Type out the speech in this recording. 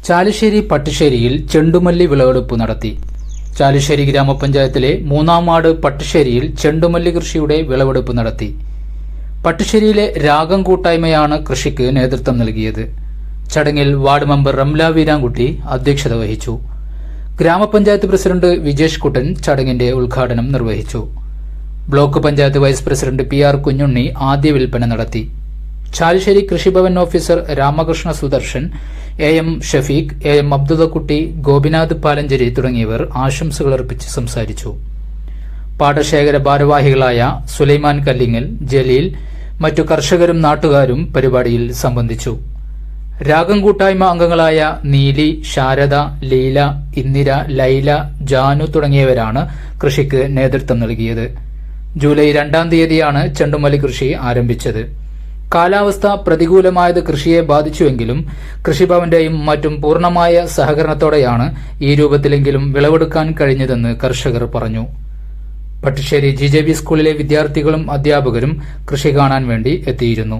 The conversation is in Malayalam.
ചാലിശ്ശേരി പട്ടിശ്ശേരിയിൽ ചെണ്ടുമല്ലി വിളവെടുപ്പ് നടത്തി. ചാലിശ്ശേരി ഗ്രാമപഞ്ചായത്തിലെ 3-ാം വാർഡ് പട്ടിശ്ശേരിയിൽ ചെണ്ടുമല്ലി കൃഷിയുടെ വിളവെടുപ്പ് നടത്തി. പട്ടിശ്ശേരിയിലെ രാഗം കൂട്ടായ്മയാണ് കൃഷിക്ക് നേതൃത്വം നൽകിയത്. ചടങ്ങിൽ വാർഡ് മെമ്പർ റംല വീരാൻകുട്ടി അധ്യക്ഷത വഹിച്ചു. ഗ്രാമപഞ്ചായത്ത് പ്രസിഡന്റ് വിജേഷ് കുട്ടൻ ചടങ്ങിന്റെ ഉദ്ഘാടനം നിർവഹിച്ചു. Block panchayat vice president PR Kunhunni ആദ്യ വിൽപ്പന നടത്തി. Chalissery Krishibhavan officer Ramakrishna Sudarshan, AM Shafeeq, AM Abdullakutty, Gopinath Palancheri തുടങ്ങിയവർ ആശംസകളർപ്പിച്ച് സംസാരിച്ചു. പാടശേഖര ഭാരവാഹികളായ സുലൈമാൻ കല്ലിങ്ങൽ, ജലീൽ, മറ്റു കർഷകരും നാട്ടുകാരും പരിപാടിയിൽ സംബന്ധിച്ചു. രാഗം കൂട്ടായ്മ അംഗങ്ങളായ നീലി, ശാരദ, ലീല, ഇന്ദിര, ലൈല, ജാനു തുടങ്ങിയവരാണ് കൃഷിക്ക് നേതൃത്വം നൽകിയത്. ജൂലൈ 2-ാം തീയതിയാണ് ചെണ്ടുമല്ലി കൃഷി ആരംഭിച്ചത്. കാലാവസ്ഥ പ്രതികൂലമായത് കൃഷിയെ ബാധിച്ചുവെങ്കിലും കൃഷിഭവന്റെയും മറ്റും പൂർണ്ണമായ സഹകരണത്തോടെയാണ് ഈ രൂപത്തിലെങ്കിലും വിളവെടുക്കാൻ കഴിഞ്ഞതെന്ന് കർഷകർ പറഞ്ഞു. പട്ടിശ്ശേരി GJB സ്കൂളിലെ വിദ്യാർത്ഥികളും അധ്യാപകരും കൃഷി കാണാൻ വേണ്ടി എത്തിയിരുന്നു.